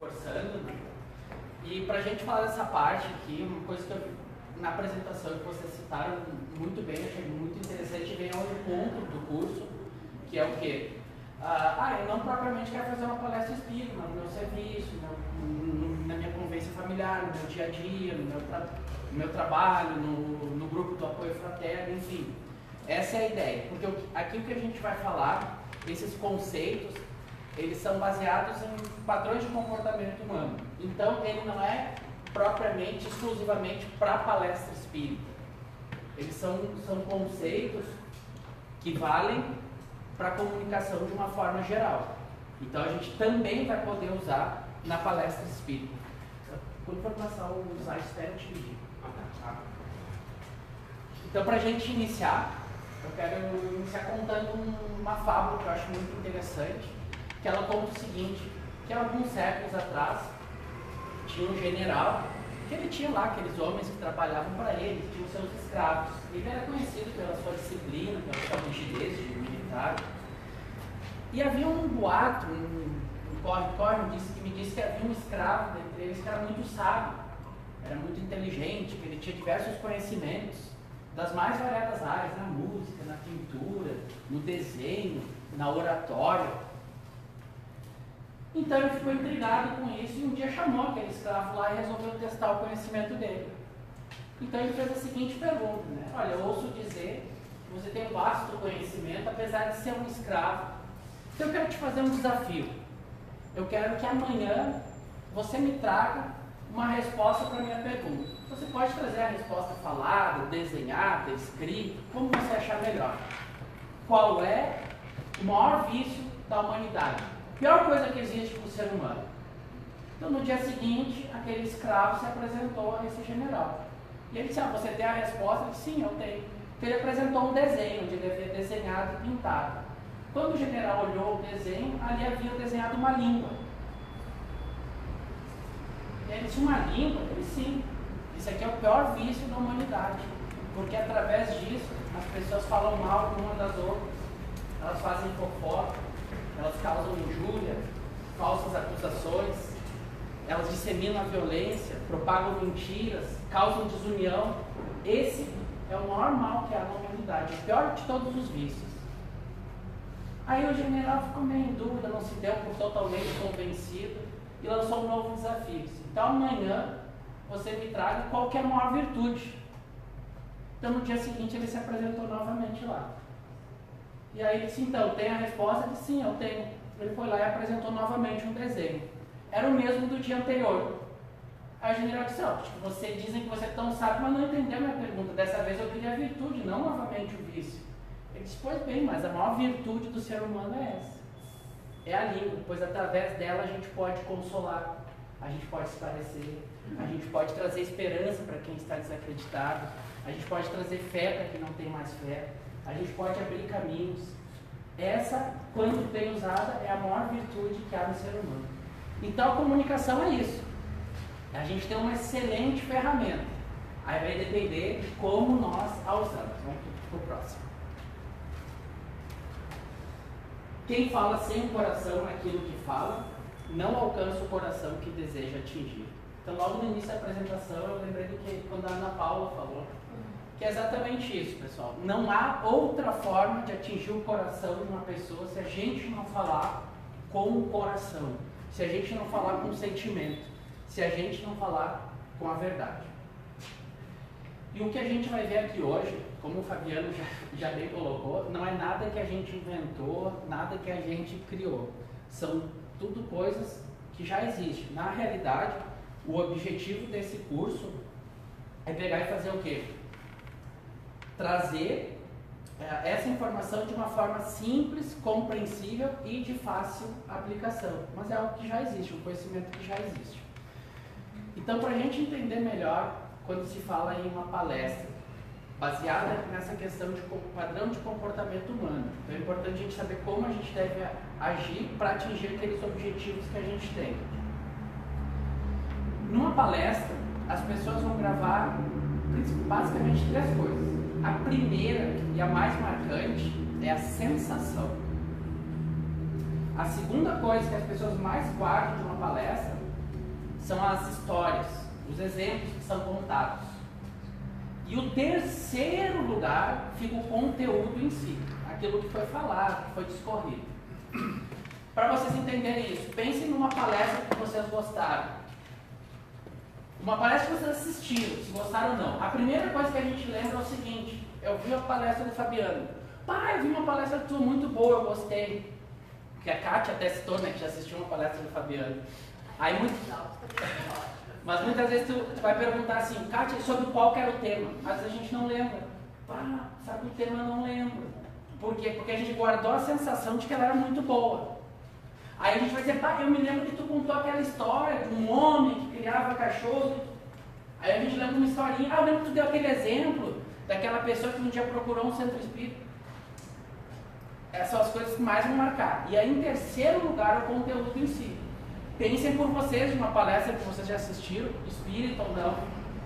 Forçando, né? E para a gente falar dessa parte aqui, uma coisa que eu, na apresentação que vocês citaram muito bem, achei muito interessante, vem ao encontro do curso, que é o quê? Eu não propriamente quero fazer uma palestra espírita, no meu serviço, na minha convivência familiar, no meu dia a dia, no meu trabalho, no grupo do apoio fraterno, enfim. Essa é a ideia, porque aqui o que a gente vai falar, esses conceitos, eles são baseados em padrões de comportamento humano. Então, ele não é propriamente, exclusivamente para a palestra espírita. Eles são conceitos que valem para a comunicação de uma forma geral. Então, a gente também vai poder usar na palestra espírita. Quando for passar o slide, espero te pedir. Então, para a gente iniciar, eu quero iniciar contando uma fábula que eu acho muito interessante, que ela conta o seguinte, que há alguns séculos atrás tinha um general, que ele tinha lá aqueles homens que trabalhavam para ele, que tinham seus escravos. Ele era conhecido pela sua disciplina, pela sua rigidez de militar. E havia um boato, um corre-corre, me disse que havia um escravo dentre eles que era muito sábio, era muito inteligente, que ele tinha diversos conhecimentos das mais variadas áreas, na música, na pintura, no desenho, na oratória. Então ele ficou intrigado com isso e um dia chamou aquele escravo lá e resolveu testar o conhecimento dele. Então ele fez a seguinte pergunta, né? Olha, eu ouço dizer que você tem um vasto conhecimento, apesar de ser um escravo. Então eu quero te fazer um desafio. Eu quero que amanhã você me traga uma resposta para a minha pergunta. Você pode trazer a resposta falada, desenhada, escrita, como você achar melhor. Qual é o maior vício da humanidade? A pior coisa que existe para o ser humano. Então, no dia seguinte, aquele escravo se apresentou a esse general. E ele disse, você tem a resposta? Ele disse, sim, eu tenho. Então, ele apresentou um desenho, onde ele havia desenhado e pintado. Quando o general olhou o desenho, ali havia desenhado uma língua. E ele disse, uma língua? Ele disse, sim. Isso aqui é o pior vício da humanidade. Porque, através disso, as pessoas falam mal uma das outras. Elas fazem fofoca. Elas causam injúria, falsas acusações, elas disseminam a violência, propagam mentiras, causam desunião. Esse é o maior mal que há na humanidade, o pior de todos os vícios. Aí o general ficou meio em dúvida, não se deu por totalmente convencido e lançou um novo desafio. Então amanhã você me traga qual que é a maior virtude. Então no dia seguinte ele se apresentou novamente lá. E aí ele disse, então, tem a resposta? Ele disse, sim, eu tenho. Ele foi lá e apresentou novamente um desenho. Era o mesmo do dia anterior. Aí o general disse, você dizem que você é tão sábio, mas não entendeu minha pergunta. Dessa vez eu queria a virtude, não novamente o vício. Ele disse, pois bem, mas a maior virtude do ser humano é essa. É a língua, pois através dela a gente pode consolar, a gente pode esclarecer, a gente pode trazer esperança para quem está desacreditado, a gente pode trazer fé para quem não tem mais fé. A gente pode abrir caminhos. Essa, quando bem usada, é a maior virtude que há no ser humano. Então a comunicação é isso. A gente tem uma excelente ferramenta. Aí vai depender de como nós a usamos. Vamos para o próximo. Quem fala sem o coração naquilo que fala, não alcança o coração que deseja atingir. Então logo no início da apresentação eu lembrei do que quando a Ana Paula falou. Que é exatamente isso, pessoal. Não há outra forma de atingir o coração de uma pessoa se a gente não falar com o coração, se a gente não falar com o sentimento, se a gente não falar com a verdade. E o que a gente vai ver aqui hoje, como o Fabiano já bem colocou, não é nada que a gente inventou, nada que a gente criou. São tudo coisas que já existem. Na realidade, o objetivo desse curso é pegar e fazer o quê? Trazer essa informação de uma forma simples, compreensível e de fácil aplicação. Mas é algo que já existe, um conhecimento que já existe. Então, para a gente entender melhor, quando se fala em uma palestra baseada nessa questão de padrão de comportamento humano, então é importante a gente saber como a gente deve agir para atingir aqueles objetivos que a gente tem. Numa palestra, as pessoas vão gravar basicamente 3 coisas. A primeira e a mais marcante é a sensação. A segunda coisa que as pessoas mais guardam de uma palestra são as histórias, os exemplos que são contados. E o terceiro lugar fica o conteúdo em si, aquilo que foi falado, que foi discorrido. Para vocês entenderem isso, pensem numa palestra que vocês gostaram. Uma palestra que vocês assistiram, se gostaram ou não. A primeira coisa que a gente lembra é o seguinte: eu vi a palestra do Fabiano. Pai, eu vi uma palestra tua muito boa, eu gostei. Que a Kátia até citou, né, que já assistiu uma palestra do Fabiano. Aí Mas muitas vezes tu vai perguntar assim: Kátia, sobre qual que era o tema? Às vezes a gente não lembra. Sabe o tema? Eu não lembro. Por quê? Porque a gente guardou a sensação de que ela era muito boa. Aí a gente vai dizer: pai, eu me lembro que tu contou aquela história de um homem que criava cachorro. Aí a gente lembra uma historinha: eu lembro que tu deu aquele exemplo daquela pessoa que um dia procurou um centro espírita. Essas são as coisas que mais vão marcar. E aí, em terceiro lugar, o conteúdo em si. Pensem por vocês, de uma palestra que vocês já assistiram, espírita ou não.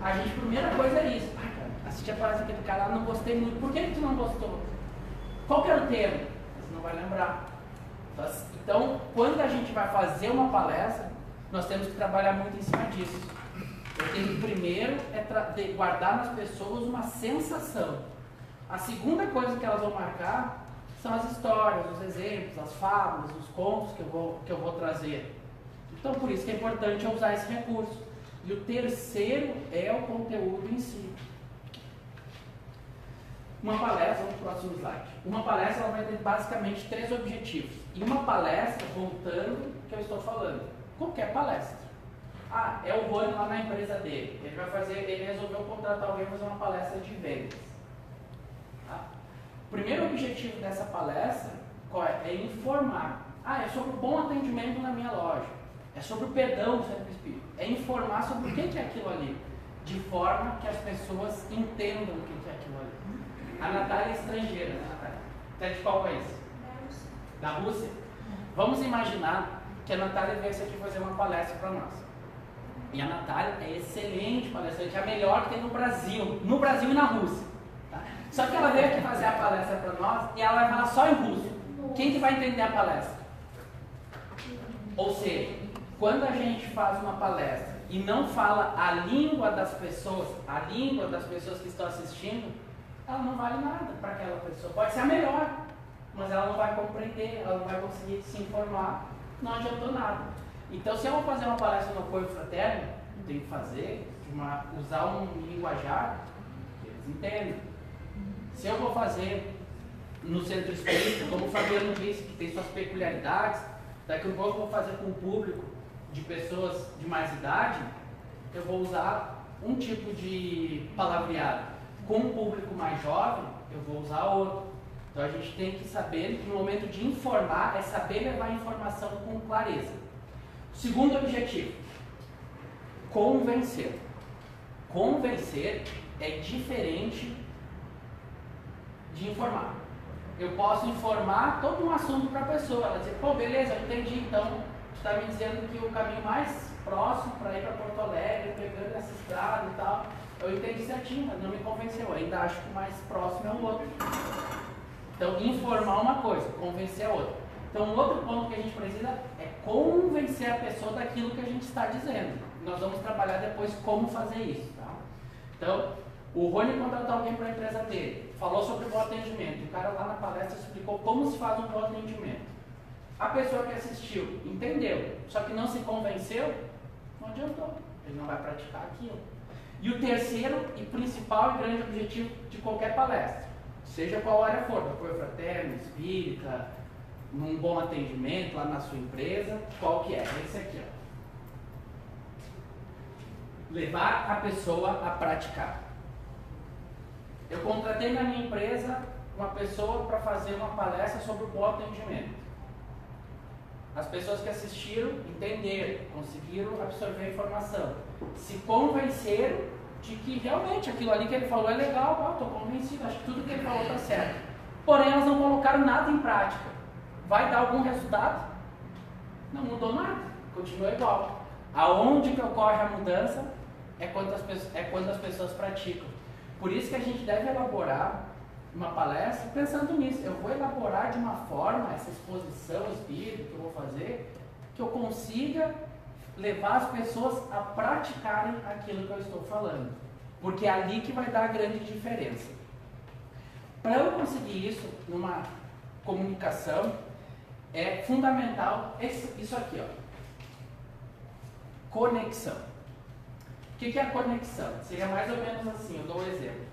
A gente, primeira coisa é isso: assisti a palestra daquele cara, não gostei muito. Por que tu não gostou? Qual que era o tema? Você não vai lembrar. Então, quando a gente vai fazer uma palestra, nós temos que trabalhar muito em cima disso. Eu tenho primeiro guardar nas pessoas uma sensação. A segunda coisa que elas vão marcar são as histórias, os exemplos, as fábulas, os contos que eu vou trazer. Então, por isso que é importante eu usar esse recurso. E o terceiro é o conteúdo em si. Uma palestra, vamos para o próximo slide. Uma palestra ela vai ter basicamente 3 objetivos. E uma palestra, voltando ao que eu estou falando, qualquer palestra. É o Rony lá na empresa dele. Ele resolveu contratar alguém para fazer uma palestra de vendas. O primeiro objetivo dessa palestra é informar. É sobre o bom atendimento na minha loja. É sobre o perdão do Centro Espírita. É informar sobre o que é aquilo ali. De forma que as pessoas entendam o que é aquilo ali. A Natália é estrangeira, né, Natália? Você é de qual país? Da Rússia? Vamos imaginar que a Natália viesse aqui fazer uma palestra para nós. E a Natália é excelente palestrante, é a melhor que tem no Brasil e na Rússia. Tá? Só que ela veio aqui fazer a palestra para nós e ela vai falar só em russo. Quem que vai entender a palestra? Ou seja, quando a gente faz uma palestra e não fala a língua das pessoas que estão assistindo, ela não vale nada para aquela pessoa. Pode ser a melhor, mas ela não vai compreender, ela não vai conseguir se informar, não adiantou nada. Então, se eu vou fazer uma palestra no apoio fraterno, eu tenho que fazer, usar um linguajar que eles entendem. Se eu vou fazer no centro espírita, como o Fabiano disse, que tem suas peculiaridades, daqui a um pouco eu vou fazer com um público de pessoas de mais idade, eu vou usar um tipo de palavreado. Com um público mais jovem, eu vou usar outro. Então a gente tem que saber que no momento de informar, é saber levar a informação com clareza. Segundo objetivo, convencer. Convencer é diferente de informar. Eu posso informar todo um assunto para a pessoa, ela dizer: pô, beleza, eu entendi, então tu está me dizendo que o caminho mais próximo para ir para Porto Alegre, pegando essa estrada e tal, eu entendi certinho, mas não me convenceu, eu ainda acho que o mais próximo é o outro. Então, informar uma coisa, convencer a outra. Então, um outro ponto que a gente precisa é convencer a pessoa daquilo que a gente está dizendo. Nós vamos trabalhar depois como fazer isso. Tá? Então, o Rony contratou alguém para a empresa dele, falou sobre o bom atendimento. O cara lá na palestra explicou como se faz um bom atendimento. A pessoa que assistiu entendeu, só que não se convenceu, não adiantou. Ele não vai praticar aquilo. E o terceiro e principal e grande objetivo de qualquer palestra, seja qual área for, apoio fraterno, espírita, num bom atendimento lá na sua empresa, qual que é? Esse aqui, ó. Levar a pessoa a praticar. Eu contratei na minha empresa uma pessoa para fazer uma palestra sobre o bom atendimento. As pessoas que assistiram entenderam, conseguiram absorver a informação, se convenceram de que realmente aquilo ali que ele falou é legal, estou convencido, acho que tudo que ele falou está certo. Porém, elas não colocaram nada em prática. Vai dar algum resultado? Não mudou nada, continua igual. Aonde que ocorre a mudança é quando as pessoas praticam. Por isso que a gente deve elaborar uma palestra pensando nisso. Eu vou elaborar de uma forma essa exposição espírita que eu vou fazer, que eu consiga levar as pessoas a praticarem aquilo que eu estou falando. Porque é ali que vai dar a grande diferença. Para eu conseguir isso numa comunicação, é fundamental isso aqui, ó. Conexão. O que é a conexão? Seria mais ou menos assim, eu dou um exemplo.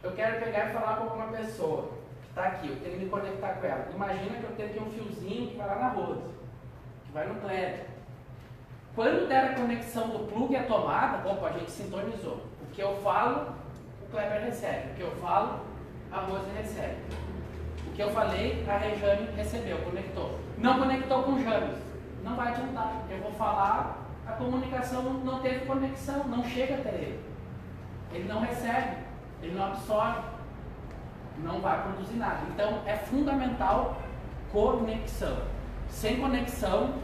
Eu quero pegar e falar com alguma pessoa que está aqui, eu tenho que me conectar com ela. Imagina que eu tenho aqui um fiozinho que vai lá na Rose, que vai no Kleber. Quando der a conexão do plug e a tomada, opa, a gente sintonizou. O que eu falo, o Kleber recebe. O que eu falo, a Rose recebe. O que eu falei, a Rejane recebeu, conectou. Não conectou com o James, não vai adiantar. Eu vou falar, a comunicação não teve conexão, não chega até ele. Ele não recebe, ele não absorve, não vai produzir nada. Então é fundamental conexão. Sem conexão,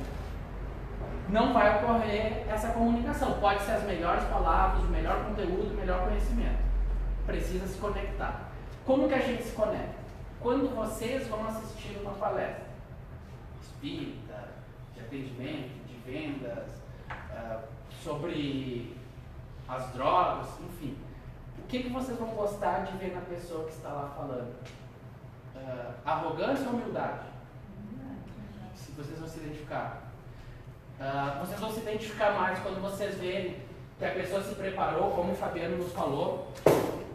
não vai ocorrer essa comunicação. Pode ser as melhores palavras, o melhor conteúdo, o melhor conhecimento. Precisa se conectar. Como que a gente se conecta? Quando vocês vão assistir uma palestra espírita, de atendimento, de vendas, sobre as drogas, enfim. O que vocês vão gostar de ver na pessoa que está lá falando? Arrogância ou humildade? Se vocês vão se identificar. Vocês vão se identificar mais quando vocês verem que a pessoa se preparou, como o Fabiano nos falou,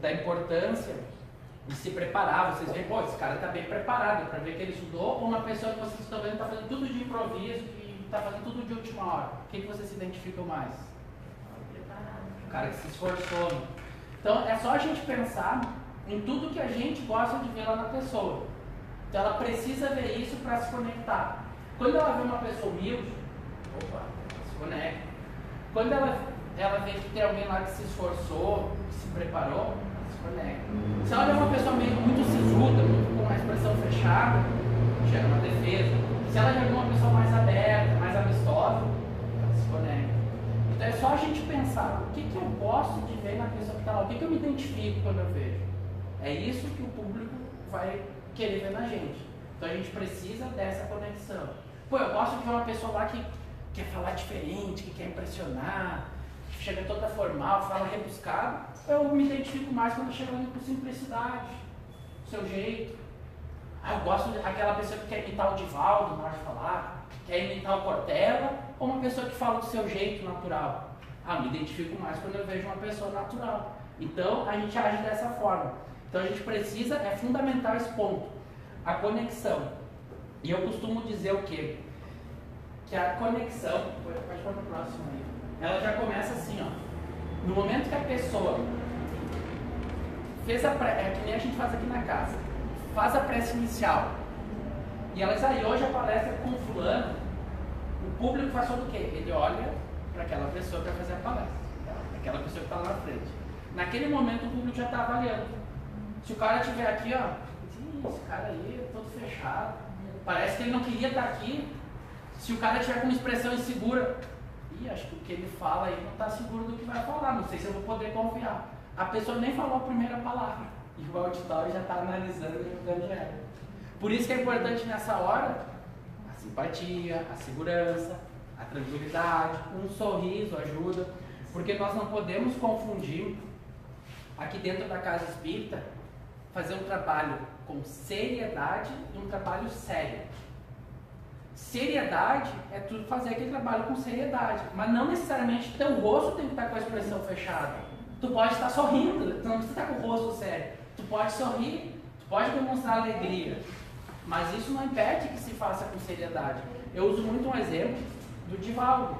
da importância de se preparar. Vocês veem, pô, esse cara está bem preparado, para ver que ele estudou, ou uma pessoa que vocês estão vendo está fazendo tudo de improviso e está fazendo tudo de última hora. O que vocês se identificam mais? O cara que se esforçou. Então é só a gente pensar em tudo que a gente gosta de ver lá na pessoa. Então ela precisa ver isso para se conectar. Quando ela vê uma pessoa humilde, opa, se conecta. Quando ela vê que tem alguém lá que se esforçou, que se preparou, ela se conecta. Se ela vê uma pessoa muito sisuda, muito com uma expressão fechada, gera uma defesa. Se ela vê uma pessoa mais aberta, mais amistosa, ela se conecta. Então é só a gente pensar, o que eu gosto de ver na pessoa que está lá, o que eu me identifico quando eu vejo. É isso que o público vai querer ver na gente. Então a gente precisa dessa conexão. Pô, eu gosto de ver uma pessoa lá que quer falar diferente, que quer impressionar, que chega toda formal, fala rebuscado. Eu me identifico mais quando chega ali com simplicidade, seu jeito. Eu gosto daquela pessoa que quer imitar o Divaldo na hora de falar, quer imitar o Cortella, ou uma pessoa que fala do seu jeito natural. Me identifico mais quando eu vejo uma pessoa natural. Então a gente age dessa forma. Então a gente precisa, é fundamental esse ponto, a conexão. E eu costumo dizer o quê? Que a conexão, pode pôr no próximo aí, ela já começa assim, ó. No momento que a pessoa fez a prece, é que nem a gente faz aqui na casa, faz a prece inicial, e ela diz, hoje a palestra é com fulano, o público faz todo o quê? Ele olha para aquela pessoa que vai fazer a palestra, aquela pessoa que está lá na frente. Naquele momento o público já está avaliando. Se o cara estiver aqui, esse cara aí é todo fechado, parece que ele não queria estar aqui. Se o cara tiver com uma expressão insegura, acho que o que ele fala aí não está seguro do que vai falar, não sei se eu vou poder confiar. A pessoa nem falou a primeira palavra, e o auditório já está analisando e julgando ela. Por isso que é importante nessa hora, a simpatia, a segurança, a tranquilidade, um sorriso ajuda, porque nós não podemos confundir, aqui dentro da casa espírita, fazer um trabalho com seriedade e um trabalho sério. Seriedade é tu fazer aquele trabalho com seriedade, mas não necessariamente teu rosto tem que estar com a expressão fechada. Tu pode estar sorrindo, tu não precisa estar com o rosto sério. Tu pode sorrir, tu pode demonstrar alegria, mas isso não impede que se faça com seriedade. Eu uso muito um exemplo do Divaldo.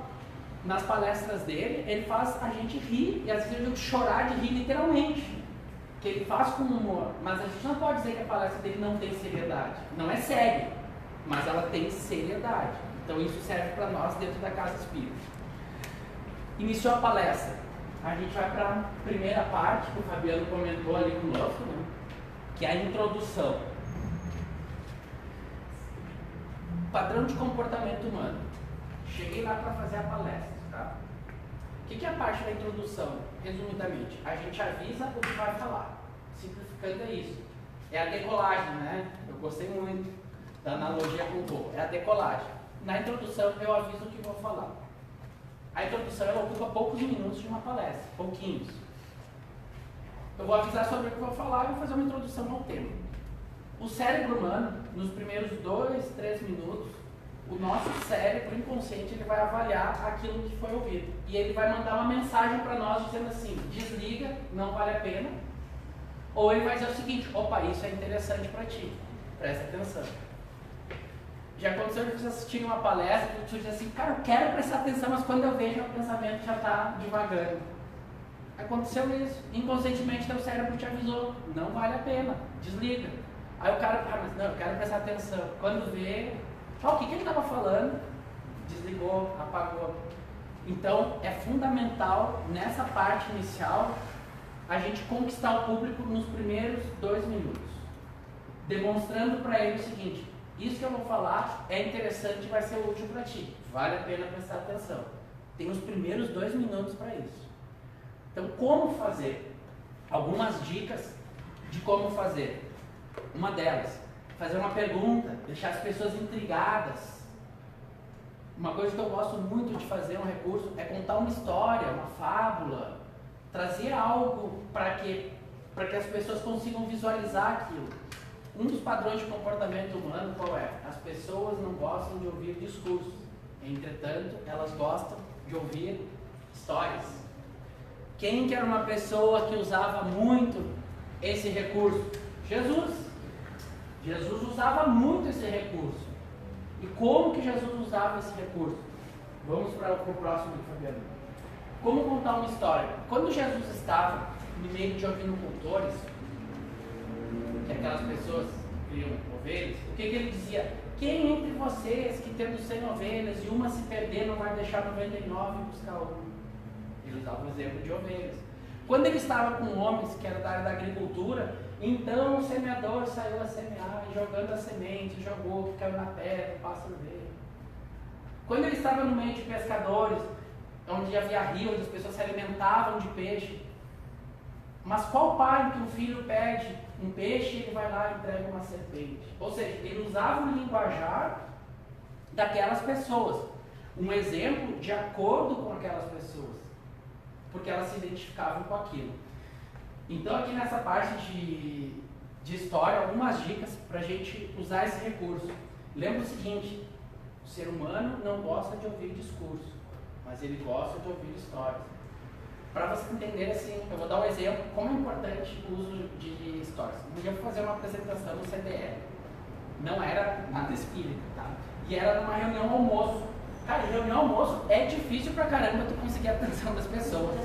Nas palestras dele, ele faz a gente rir, e às vezes eu digo chorar de rir literalmente, que ele faz com humor, mas a gente não pode dizer que a palestra dele não tem seriedade. Não é sério, mas ela tem seriedade. Então isso serve para nós dentro da casa espírita. Iniciou a palestra, a gente vai para a primeira parte que o Fabiano comentou ali conosco, né? Que é a introdução. Padrão de comportamento humano. Cheguei lá para fazer a palestra, tá? O que é a parte da introdução? Resumidamente, a gente avisa o que vai falar. Simplificando é isso. É a decolagem, né? Eu gostei muito da analogia com o voo. É a decolagem. Na introdução eu aviso o que vou falar. A introdução ela ocupa poucos minutos de uma palestra, pouquinhos. Eu vou avisar sobre o que eu vou falar e vou fazer uma introdução ao tema. O cérebro humano, nos primeiros 2, 3 minutos, o nosso cérebro inconsciente ele vai avaliar aquilo que foi ouvido. E ele vai mandar uma mensagem para nós dizendo assim, desliga, não vale a pena. Ou ele vai dizer o seguinte, opa, isso é interessante para ti, presta atenção. Já aconteceu de vocês assistirem uma palestra e você diz assim, cara, eu quero prestar atenção, mas quando eu vejo o pensamento já está devagando. Aconteceu isso, inconscientemente teu cérebro te avisou, não vale a pena, desliga. Aí o cara, mas não, eu quero prestar atenção. Quando vê, o que ele estava falando? Desligou, apagou. Então, é fundamental, nessa parte inicial, a gente conquistar o público nos primeiros 2 minutos. Demonstrando para ele o seguinte, isso que eu vou falar é interessante e vai ser útil para ti. Vale a pena prestar atenção. Tem os primeiros 2 minutos para isso. Então, como fazer? Algumas dicas de como fazer. Uma delas, fazer uma pergunta, deixar as pessoas intrigadas. Uma coisa que eu gosto muito de fazer, um recurso, é contar uma história, uma fábula, trazer algo para que as pessoas consigam visualizar aquilo. Um dos padrões de comportamento humano qual é? As pessoas não gostam de ouvir discursos, entretanto, elas gostam de ouvir histórias. Quem que era uma pessoa que usava muito esse recurso? Jesus. Jesus usava muito esse recurso. E como que Jesus usava esse recurso? Vamos para o próximo, Fabiano. Como contar uma história? Quando Jesus estava no meio de ovinocultores, que aquelas pessoas criam ovelhas, o que ele dizia? Quem entre vocês que tendo 100 ovelhas e uma se perder não vai deixar 99 e buscar uma? Ele usava o exemplo de ovelhas. Quando ele estava com homens que eram da área da agricultura, então o semeador saiu a semear, jogando a semente, jogou, caiu na pedra, o pássaro veio. Quando ele estava no meio de pescadores, onde havia rio, onde as pessoas se alimentavam de peixe, mas qual pai que o filho pede um peixe e ele vai lá e entrega uma serpente? Ou seja, ele usava o linguajar daquelas pessoas, um exemplo de acordo com aquelas pessoas, porque elas se identificavam com aquilo. Então aqui nessa parte de história, algumas dicas para a gente usar esse recurso. Lembra o seguinte, o ser humano não gosta de ouvir discurso, mas ele gosta de ouvir histórias. Para vocês entenderem assim, eu vou dar um exemplo, como é importante o uso de histórias. Um dia eu fui fazer uma apresentação no CDE, não era nada espírita, tá? E era numa reunião almoço. Cara, reunião almoço é difícil pra caramba tu conseguir a atenção das pessoas.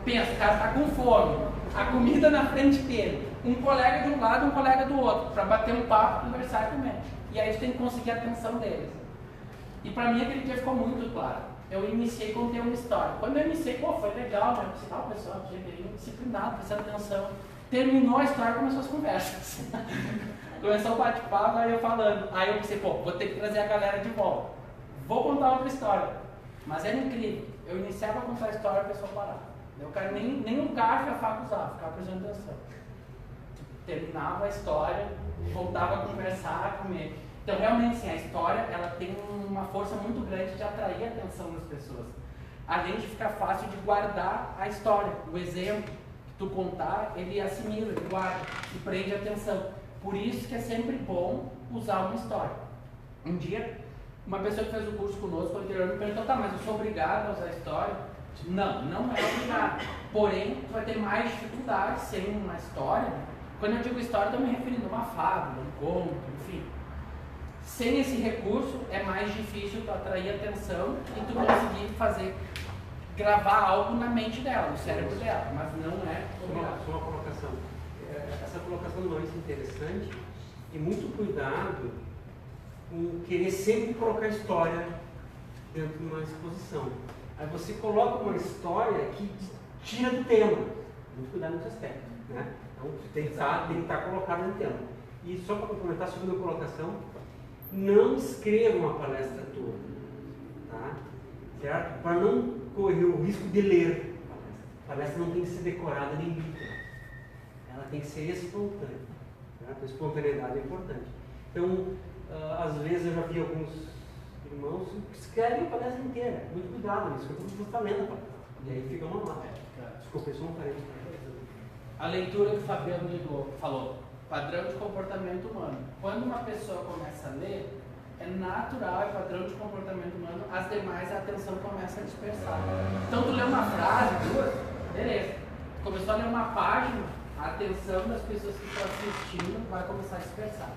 Pensa, o cara tá com fome, a comida na frente dele, um colega de um lado, um colega do outro, para bater um papo, conversar e comer. E aí tu tem que conseguir a atenção deles. E para mim aquele dia ficou muito claro. Eu iniciei contando uma história. Quando eu iniciei, foi legal, né? O pessoal bem disciplinado, prestando atenção. Terminou a história, começou as conversas. Começou o bate-papo, aí eu falando. Aí eu pensei, vou ter que trazer a galera de volta. Vou contar outra história. Mas era incrível. Eu iniciava a contar a história e a pessoa parava. O cara nem um garfo e a faca usava, ficava prestando atenção. Terminava a história, voltava a conversar, a comer. Então, realmente, sim, a história ela tem uma força muito grande de atrair a atenção das pessoas. Além de ficar fácil de guardar a história. O exemplo que tu contar, ele assimila, ele guarda e prende a atenção. Por isso que é sempre bom usar uma história. Um dia, uma pessoa que fez o curso conosco, anterior, me perguntou, tá, mas eu sou obrigado a usar a história? Não, não é obrigado. Porém, tu vai ter mais dificuldade sem uma história. Quando eu digo história, estou me referindo a uma fábula, um conto, enfim. Sem esse recurso, é mais difícil tu atrair atenção e tu conseguir gravar algo na mente dela, no cérebro dela, mas não é obrigado. Só uma colocação. Essa colocação não é interessante e muito cuidado com querer sempre colocar história dentro de uma exposição. Aí você coloca uma história que tira do tema. Muito cuidado nesse aspecto, né? Então tem que estar colocado no tema. E só para complementar a segunda colocação, não escreva uma palestra toda, tá? Certo? Para não correr o risco de ler a palestra. A palestra não tem que ser decorada nem lida. Ela tem que ser espontânea. Certo? A espontaneidade é importante. Então, às vezes eu já vi alguns irmãos escrevem a palestra inteira. Muito cuidado nisso, porque você está lendo a palestra. E aí fica uma nota. Desculpa, só um parênteses. A leitura que o Fabiano falou, padrão de comportamento humano. Quando uma pessoa começa a ler, é natural, é padrão de comportamento humano, as demais a atenção começa a dispersar. Então tu lê uma frase, duas, beleza. Começou a ler uma página, a atenção das pessoas que estão assistindo vai começar a dispersar.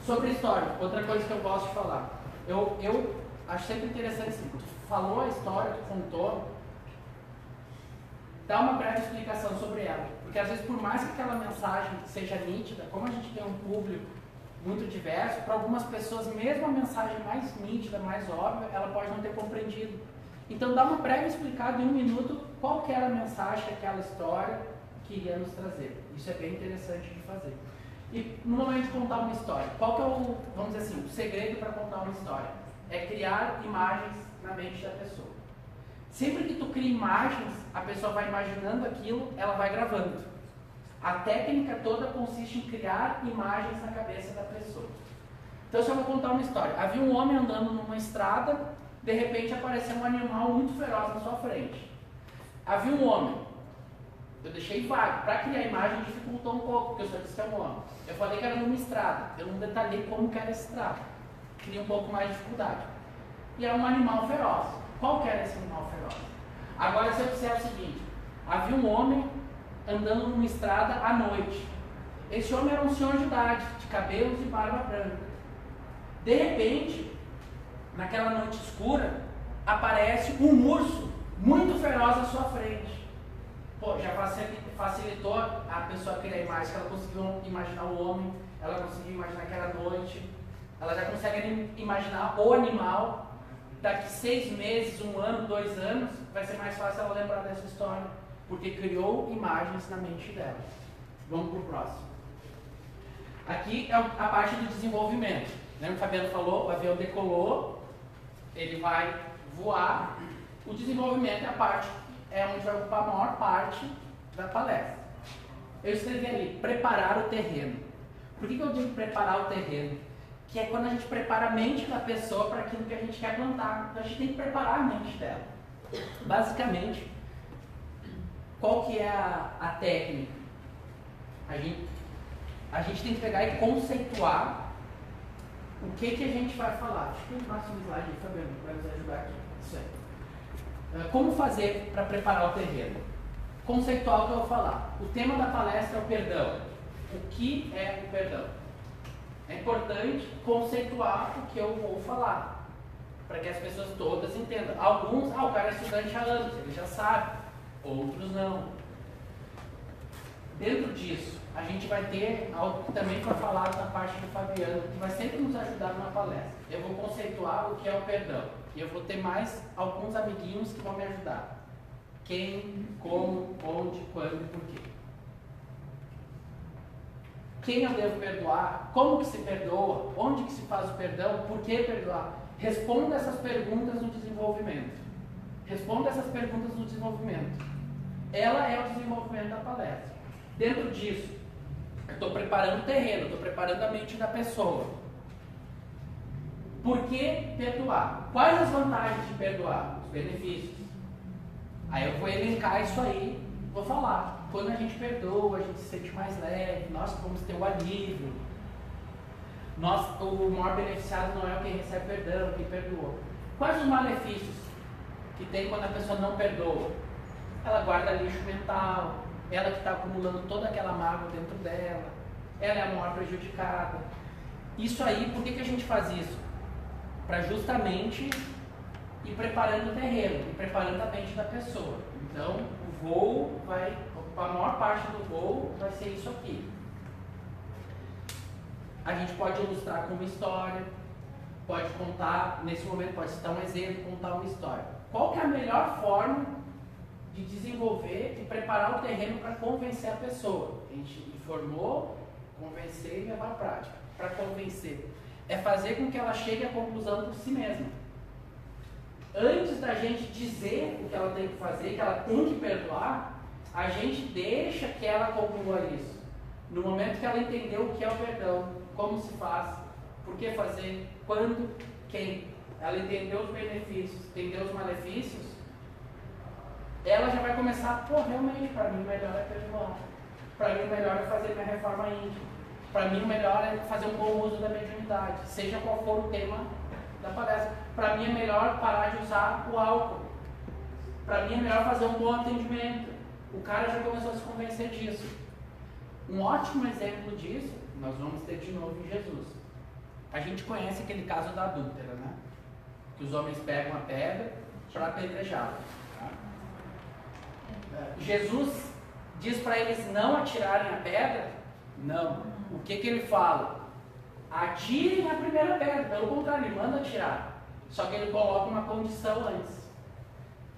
Sobre história, outra coisa que eu gosto de falar. Eu acho sempre interessante assim, tu falou a história, tu contou, dá uma breve explicação sobre ela. Porque às vezes, por mais que aquela mensagem seja nítida, como a gente tem um público muito diverso, para algumas pessoas, mesmo a mensagem mais nítida, mais óbvia, ela pode não ter compreendido. Então, dá uma breve explicada em 1 minuto qual que era a mensagem que aquela história queria nos trazer. Isso é bem interessante de fazer. E no momento de contar uma história, qual que é o, vamos dizer assim, o segredo para contar uma história? É criar imagens na mente da pessoa. Sempre que tu cria imagens, a pessoa vai imaginando aquilo, ela vai gravando. A técnica toda consiste em criar imagens na cabeça da pessoa. Então, se eu vou contar uma história, havia um homem andando numa estrada, de repente apareceu um animal muito feroz na sua frente. Havia um homem. Eu deixei vago. Para criar a imagem dificultou um pouco, porque eu só disse que é um homem. Eu falei que era numa estrada. Eu não detalhei como que era essa estrada. Cria um pouco mais de dificuldade. E era um animal feroz. Qual que era esse animal feroz? Agora, se eu disser o seguinte, havia um homem andando numa estrada à noite. Esse homem era um senhor de idade, de cabelos e barba branca. De repente, naquela noite escura, aparece um urso muito feroz à sua frente. Pô, já facilitou a pessoa criar a imagem, que ela conseguiu imaginar o homem, ela conseguiu imaginar aquela noite, ela já consegue imaginar o animal. Daqui 6 meses, 1 ano, 2 anos, vai ser mais fácil ela lembrar dessa história, porque criou imagens na mente dela. Vamos para o próximo. Aqui é a parte do desenvolvimento. Lembra que o Fabiano falou? O avião decolou, ele vai voar. O desenvolvimento é a parte, é onde vai ocupar a maior parte da palestra. Eu escrevi ali, preparar o terreno. Por que eu digo preparar o terreno? Que é quando a gente prepara a mente da pessoa para aquilo que a gente quer plantar. Então a gente tem que preparar a mente dela. Basicamente, qual que é a técnica? A gente tem que pegar e conceituar o que a gente vai falar. Deixa eu ver o próximo slide aí, Fabiano, vai nos ajudar aqui. Isso aí. Como fazer para preparar o terreno? Conceituar o que eu vou falar. O tema da palestra é o perdão. O que é o perdão? É importante conceituar o que eu vou falar, para que as pessoas todas entendam. Alguns, o cara é estudante há anos, ele já sabe, outros não. Dentro disso, a gente vai ter algo que também foi falado na parte do Fabiano, que vai sempre nos ajudar na palestra. Eu vou conceituar o que é o perdão, e eu vou ter mais alguns amiguinhos que vão me ajudar. Quem, como, onde, quando e por quê. Quem eu devo perdoar? Como que se perdoa? Onde que se faz o perdão? Por que perdoar? Responda essas perguntas no desenvolvimento. Responda essas perguntas no desenvolvimento. Ela é o desenvolvimento da palestra. Dentro disso, eu estou preparando o terreno, estou preparando a mente da pessoa. Por que perdoar? Quais as vantagens de perdoar? Os benefícios. Aí eu vou elencar isso aí, vou falar. Quando a gente perdoa, a gente se sente mais leve, nós vamos ter o alívio. O maior beneficiado não é quem recebe perdão, quem perdoou. Quais os malefícios que tem quando a pessoa não perdoa? Ela guarda lixo mental, ela que está acumulando toda aquela mágoa dentro dela, ela é a maior prejudicada. Isso aí, por que a gente faz isso? Para justamente ir preparando o terreno, ir preparando a mente da pessoa. Então, o voo vai... A maior parte do voo vai ser isso aqui. A gente pode ilustrar com uma história, pode contar, nesse momento pode citar um exemplo, contar uma história. Qual que é a melhor forma de desenvolver e preparar o terreno para convencer a pessoa? A gente informou, convencer e levar à prática. Para convencer é fazer com que ela chegue à conclusão por si mesma. Antes da gente dizer o que ela tem que fazer, que ela tem que perdoar, a gente deixa que ela conclua isso. No momento que ela entendeu o que é o perdão, como se faz, por que fazer, quando, quem. ela entender os benefícios, entender os malefícios, ela já vai começar, pô, realmente, para mim o melhor é perdoar. Para mim o melhor é fazer minha reforma íntima. Para mim o melhor é fazer um bom uso da mediunidade, seja qual for o tema da palestra. Para mim é melhor parar de usar o álcool. Para mim é melhor fazer um bom atendimento. O cara já começou a se convencer disso. Um ótimo exemplo disso, nós vamos ter de novo em Jesus. A gente conhece aquele caso da adúltera, né? Que os homens pegam a pedra para apedrejá-la. Tá? Jesus diz para eles não atirarem a pedra? Não. O que ele fala? Atirem a primeira pedra. Pelo contrário, ele manda atirar. Só que ele coloca uma condição antes.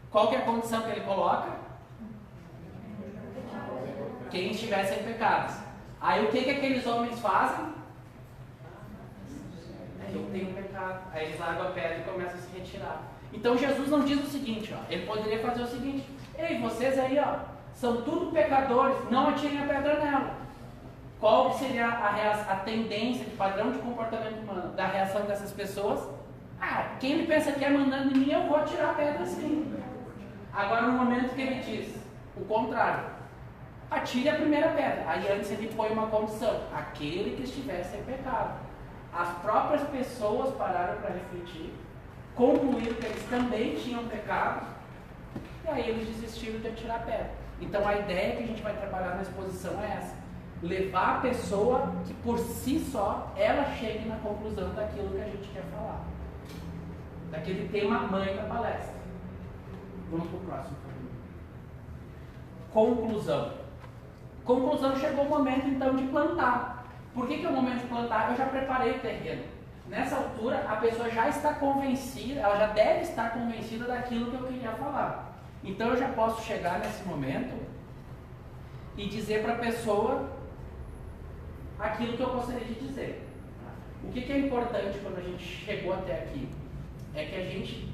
Qual que é a condição que ele coloca? Quem estiver sem pecados. Aí o que aqueles homens fazem? Eu tenho pecado. Aí eles largam a pedra e começam a se retirar. Então Jesus não diz o seguinte, ó, ele poderia fazer o seguinte: ei, vocês aí, ó, são tudo pecadores, não atirem a pedra nela. Qual seria a tendência, de padrão de comportamento humano, da reação dessas pessoas? Ah, quem me pensa que é mandando em mim, eu vou atirar a pedra sim. Agora, no momento que ele diz o contrário, atire a primeira pedra. Aí antes ele põe uma condição: aquele que estiver sem pecado. As próprias pessoas pararam para refletir, concluíram que eles também tinham pecado, e aí eles desistiram de atirar a pedra. Então a ideia que a gente vai trabalhar na exposição é essa: levar a pessoa que por si só ela chegue na conclusão daquilo que a gente quer falar, daquele tema mãe da palestra. Vamos para o próximo. Conclusão. Conclusão, chegou o momento então de plantar. Por que é o momento de plantar? Eu já preparei o terreno. Nessa altura, a pessoa já está convencida, ela já deve estar convencida daquilo que eu queria falar. Então eu já posso chegar nesse momento e dizer para a pessoa aquilo que eu gostaria de dizer. O que é importante quando a gente chegou até aqui? É que a gente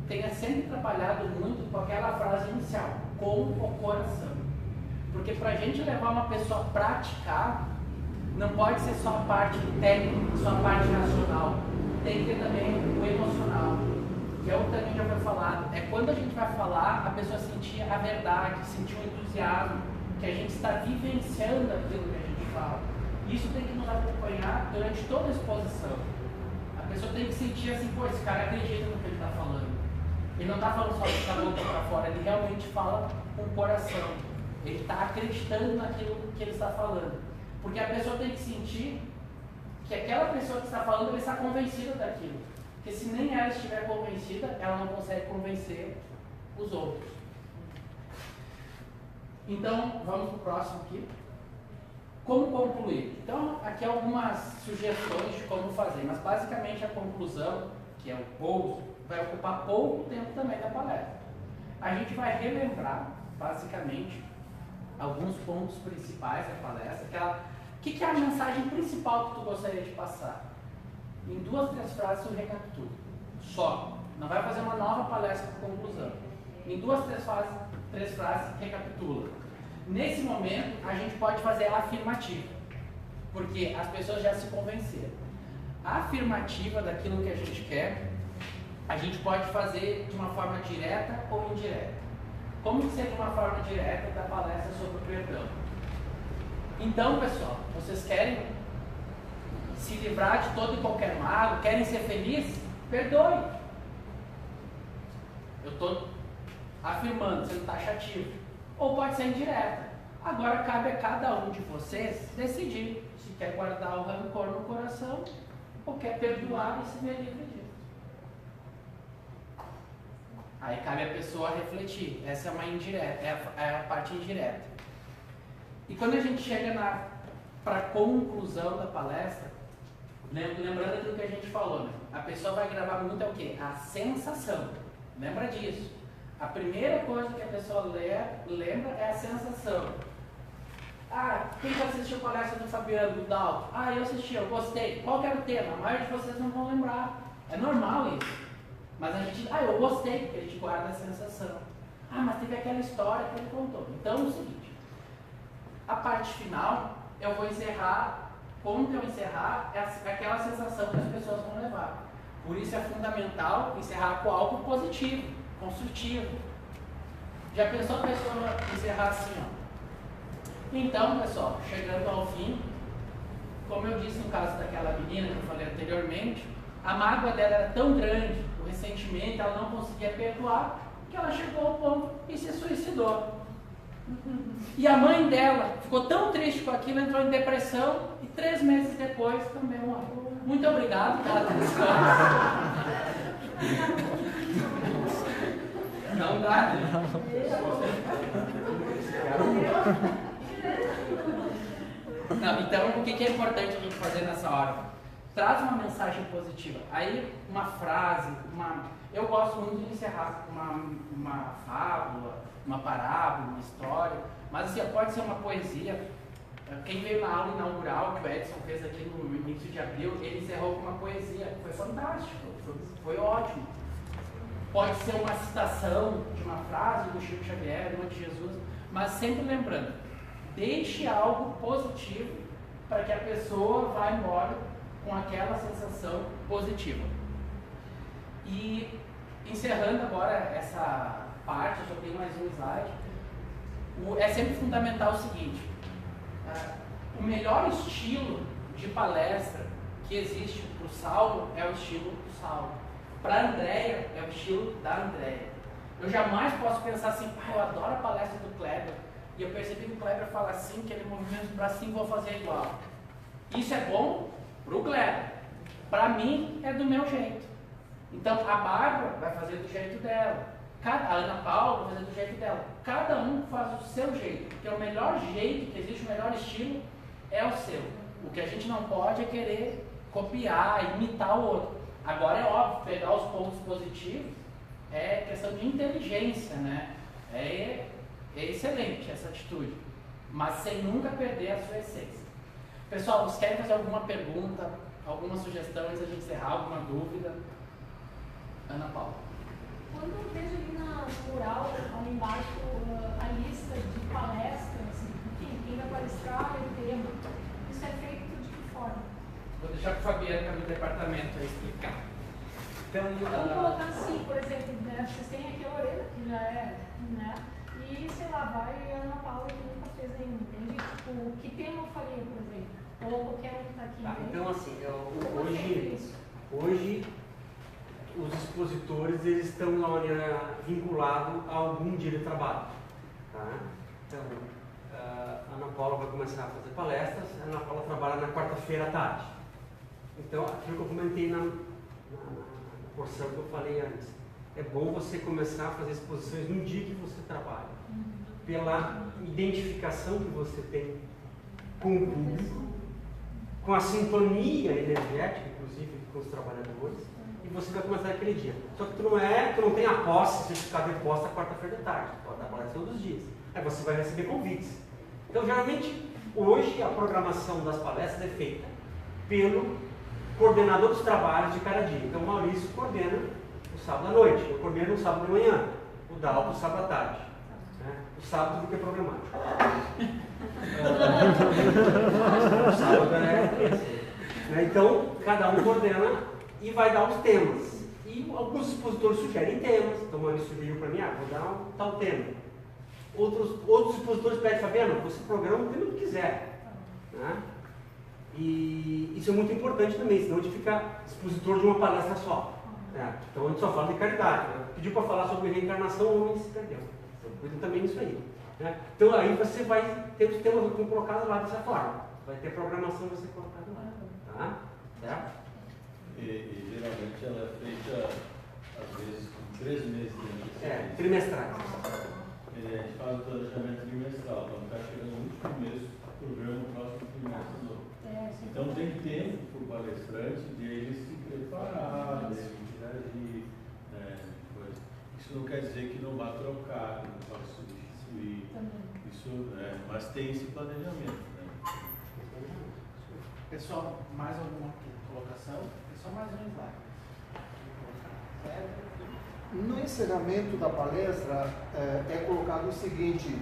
tenha sempre trabalhado muito com aquela frase inicial: com o coração. Porque para a gente levar uma pessoa a praticar, não pode ser só a parte técnica, só a parte racional. Tem que ter também o emocional, que é o que também já foi falado. É quando a gente vai falar, a pessoa sentir a verdade, sentir o entusiasmo, que a gente está vivenciando aquilo que a gente fala. Isso tem que nos acompanhar durante toda a exposição. A pessoa tem que sentir assim, pô, esse cara acredita no que ele está falando. Ele não está falando só com a boca para fora, ele realmente fala com o coração. Ele está acreditando naquilo que ele está falando. Porque a pessoa tem que sentir que aquela pessoa que está falando, ela está convencida daquilo. Porque se nem ela estiver convencida, ela não consegue convencer os outros. Então, vamos para o próximo aqui. Como concluir? Então, aqui algumas sugestões de como fazer. Mas basicamente a conclusão, que é o pouso, vai ocupar pouco tempo também da palestra. A gente vai relembrar, basicamente, alguns pontos principais da palestra. O que é a mensagem principal que tu gostaria de passar? Em 2, 3 frases tu recapitula. Só. Não vai fazer uma nova palestra com conclusão. Em 2, 3 frases recapitula. Nesse momento, a gente pode fazer a afirmativa. Porque as pessoas já se convenceram. A afirmativa daquilo que a gente quer, a gente pode fazer de uma forma direta ou indireta. Como que seria uma forma direta da palestra sobre o perdão? Então, pessoal, vocês querem se livrar de todo e qualquer mal, querem ser felizes? Perdoe. Eu estou afirmando, sendo taxativo. Ou pode ser indireta. Agora cabe a cada um de vocês decidir se quer guardar o rancor no coração ou quer perdoar e se ver livre disso. Aí cabe a pessoa refletir. Essa é uma indireta, é a parte indireta. E quando a gente chega para a conclusão da palestra, lembrando aquilo que a gente falou, né? A pessoa vai gravar muito é o quê? A sensação. Lembra disso. A primeira coisa que a pessoa lembra é a sensação. Ah, quem já assistiu a palestra do Fabiano, do Dalton? Ah, eu assisti, eu gostei. Qual que era o tema? A maioria de vocês não vão lembrar. É normal isso. Mas a gente, eu gostei, porque a gente guarda a sensação. Ah, mas teve aquela história que ele contou. Então é o seguinte, a parte final, eu vou encerrar, como que eu encerrar, é aquela sensação que as pessoas vão levar. Por isso é fundamental encerrar com algo positivo, construtivo. Já pensou a pessoa encerrar assim, ó? Então, pessoal, chegando ao fim, como eu disse no caso daquela menina que eu falei anteriormente, a mágoa dela era tão grande, o ressentimento, ela não conseguia perdoar, que ela chegou ao ponto e se suicidou. E a mãe dela ficou tão triste com aquilo, entrou em depressão e 3 meses depois também morreu. Muito obrigado pela atenção. Não dá, né? Não, então, o que é importante a gente fazer nessa hora? Traz uma mensagem positiva. Aí, uma frase, eu gosto muito de encerrar uma fábula, uma parábola, uma história, mas assim, pode ser uma poesia. Quem veio na aula inaugural que o Edson fez aqui no início de abril, ele encerrou com uma poesia. Foi fantástico, foi ótimo. Pode ser uma citação de uma frase do Chico Xavier, uma de Jesus, mas sempre lembrando, deixe algo positivo para que a pessoa vá embora com aquela sensação positiva. E encerrando agora essa parte, eu só tenho mais um slide, é sempre fundamental o seguinte, o melhor estilo de palestra que existe para o Saulo é o estilo do Saulo. Para a Andréia é o estilo da Andréia. Eu jamais posso pensar assim, eu adoro a palestra do Kleber, e eu percebi que o Kleber fala assim, que ele movimenta os bracinhos, vou fazer igual. Isso é bom para o Kleber. Para mim, é do meu jeito. Então, a Bárbara vai fazer do jeito dela. A Ana Paula vai fazer do jeito dela. Cada um faz o seu jeito. Porque o melhor jeito que existe, o melhor estilo, é o seu. O que a gente não pode é querer copiar, imitar o outro. Agora é óbvio, pegar os pontos positivos é questão de inteligência, né? É excelente essa atitude, mas sem nunca perder a sua essência. Pessoal, vocês querem fazer alguma pergunta, alguma sugestão antes da gente encerrar, alguma dúvida? Ana Paula. Quando eu vejo ali no mural, ali embaixo, a lista de palestras, enfim, quem vai palestrar e o tema, isso é feito de que forma? Vou deixar para o Fabiano do departamento explicar. Então, vamos colocar assim, por exemplo, né, vocês têm aqui a Lorena, que já é, né? E, sei lá, vai a Ana Paula, que nunca fez nenhum, entende? Tipo, que tema eu faria, por exemplo? Ou qualquer um que está aqui. Tá, então, assim, hoje os expositores eles estão de uma maneira vinculados a algum dia de trabalho. Tá? Então, a Ana Paula vai começar a fazer palestras, a Ana Paula trabalha na quarta-feira à tarde. Então, aquilo que eu comentei na porção que eu falei antes, é bom você começar a fazer exposições no dia que você trabalha, pela identificação que você tem com o público, com a sintonia energética, inclusive, com os trabalhadores, e você vai começar aquele dia. Só que tu não tem a posse, certificado de posse, quarta-feira de tarde, tu pode dar palestra todos os dias. Aí você vai receber convites. Então, geralmente, hoje a programação das palestras é feita pelo coordenador dos trabalhos de cada dia. Então, o Maurício coordena o sábado à noite, eu coordeno o sábado de manhã, o Dalton o sábado à tarde. Né? O sábado tudo que é programático. O sábado é então, cada um coordena e vai dar os temas. E alguns expositores sugerem temas. Então, o Maurício sugeriu para mim, vou dar um tal tema. Outros expositores pedem, Fabiano, você programa o tema que quiser. Né? E isso é muito importante também, senão a gente fica expositor de uma palestra só. Então a gente só fala de caridade. Né? Pediu para falar sobre reencarnação, o homem se perdeu. Então cuida também nisso aí. Né? Então aí você vai ter os temas colocados lá dessa forma. Vai ter programação você colocada lá. Tá? Certo? E geralmente ela é feita, às vezes, com 3 meses de antecedência. Trimestrais. A gente faz o planejamento trimestral. Quando está chegando no último mês, programa o próximo trimestre novo. Então tem tempo para o palestrante de ele se preparar, de ele interagir. Isso não quer dizer que não vá trocar, que não vá substituir. Isso, mas tem esse planejamento. Né? Pessoal, mais alguma colocação? É só mais um slide. No encerramento da palestra é colocado o seguinte: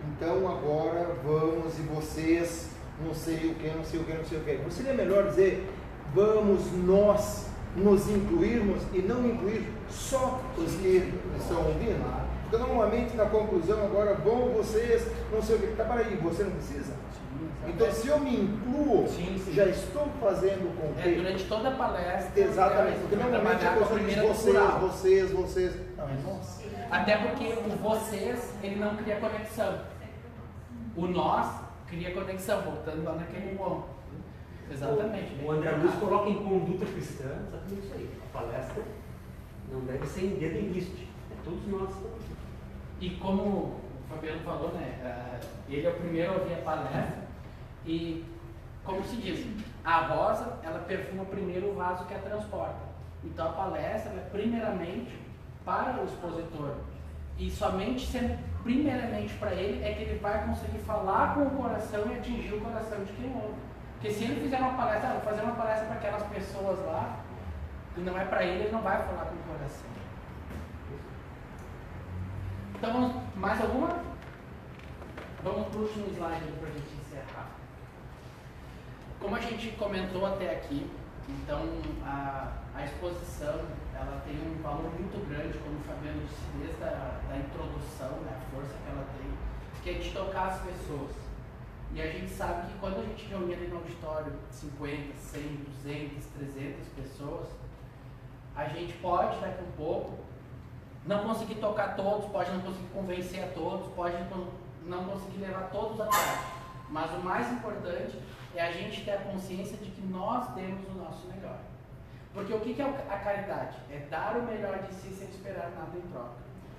então agora vamos e vocês, não sei o que. Não seria melhor dizer, vamos nós nos incluirmos e não incluir só os que estão ouvindo? Porque normalmente na conclusão agora, bom, vocês, não sei o que, tá, para aí, você não precisa? Então, se eu me incluo, já estou fazendo com que... durante toda a palestra... Exatamente, porque normalmente a pessoa diz vocês... Não, é nós. Até porque o vocês, ele não cria conexão. O nós cria conexão, voltando lá naquele ponto. Exatamente. O André Luiz coloca em conduta cristã exatamente isso aí. A palestra não deve ser em dedo em liste. É todos nós. E como o Fabiano falou, né? Ele é o primeiro a ouvir a palestra. E, como se diz, a rosa, ela perfuma primeiro o vaso que a transporta. Então, a palestra é primeiramente para o expositor. E somente sendo primeiramente para ele é que ele vai conseguir falar com o coração e atingir o coração de quem ouve. Porque se ele fizer uma palestra, vou fazer uma palestra para aquelas pessoas lá, e não é para ele não vai falar com o coração. Então, vamos, mais alguma? Vamos para o último slide para a gente encerrar. Como a gente comentou até aqui, então a exposição ela tem um valor muito grande, como o Fabiano disse, desde a introdução, né, a força que ela tem, que é de tocar as pessoas. E a gente sabe que quando a gente reúne ali no auditório 50, 100, 200, 300 pessoas, a gente pode, daqui um pouco, não conseguir tocar todos, pode não conseguir convencer a todos, pode não conseguir levar todos a parte. Mas o mais importante é a gente ter a consciência de que nós demos o nosso melhor. Porque o que é a caridade? É dar o melhor de si sem esperar nada em troca.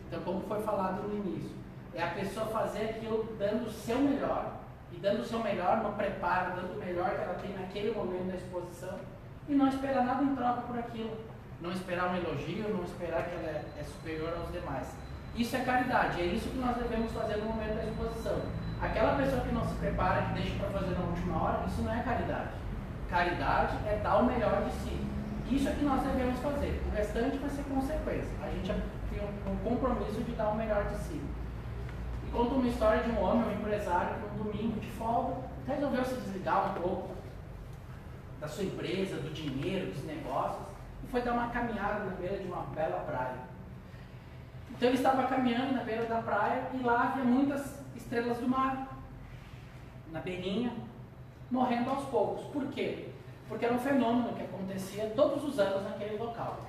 Então, como foi falado no início, é a pessoa fazer aquilo dando o seu melhor, e dando o seu melhor no preparo, dando o melhor que ela tem naquele momento da exposição, e não esperar nada em troca por aquilo. Não esperar um elogio, não esperar que ela é superior aos demais. Isso é caridade, é isso que nós devemos fazer no momento da exposição. Aquela pessoa que não se prepara, que deixa para fazer na última hora, isso não é caridade. Caridade é dar o melhor de si. Isso é que nós devemos fazer. O restante vai ser consequência. A gente tem um compromisso de dar o melhor de si. E conta uma história de um homem, um empresário, que um domingo de folga resolveu se desligar um pouco da sua empresa, do dinheiro, dos negócios, e foi dar uma caminhada na beira de uma bela praia. Então ele estava caminhando na beira da praia e lá havia muitas estrelas do mar, na beirinha, morrendo aos poucos. Por quê? Porque era um fenômeno que acontecia todos os anos naquele local.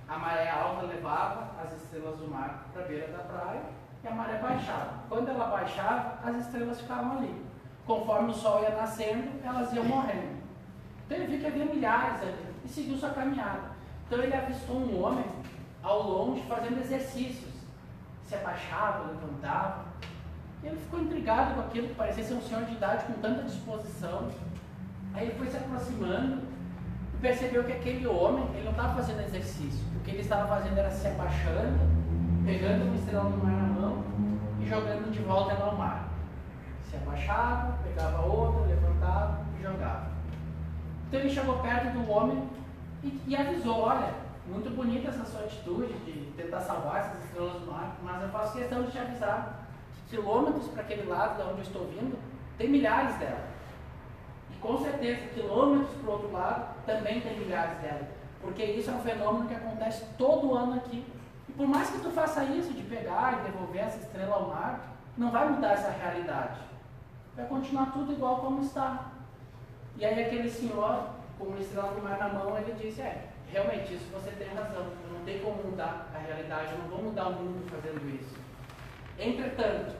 A maré alta levava as estrelas do mar para a beira da praia e a maré baixava. Quando ela baixava, as estrelas ficavam ali. Conforme o sol ia nascendo, elas iam morrendo. Então ele viu que havia milhares ali e seguiu sua caminhada. Então ele avistou um homem ao longe fazendo exercícios. Se abaixava, levantava. E ele ficou intrigado com aquilo que parecia ser um senhor de idade com tanta disposição. Aí ele foi se aproximando e percebeu que aquele homem, ele não estava fazendo exercício. O que ele estava fazendo era se abaixando, pegando uma estrela do mar na mão e jogando de volta ela ao mar. Se abaixava, pegava outra, levantava e jogava. Então ele chegou perto do homem e avisou: olha, muito bonita essa sua atitude de tentar salvar essas estrelas do mar, mas eu faço questão de te avisar que quilômetros para aquele lado de onde eu estou vindo, tem milhares delas. E com certeza, quilômetros para o outro lado, também tem milhares delas. Porque isso é um fenômeno que acontece todo ano aqui. E por mais que tu faça isso, de pegar e devolver essa estrela ao mar, não vai mudar essa realidade. Vai continuar tudo igual como está. E aí aquele senhor, com uma estrela do mar na mão, ele disse: realmente, isso você tem razão, eu não tenho como mudar a realidade, eu não vou mudar o mundo fazendo isso. Entretanto,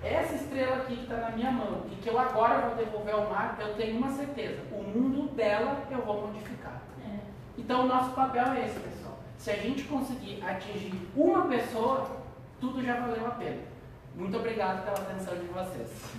essa estrela aqui que está na minha mão, e que eu agora vou devolver ao mar, eu tenho uma certeza: o mundo dela eu vou modificar. Então o nosso papel é esse, pessoal. Se a gente conseguir atingir uma pessoa, tudo já valeu a pena. Muito obrigado pela atenção de vocês.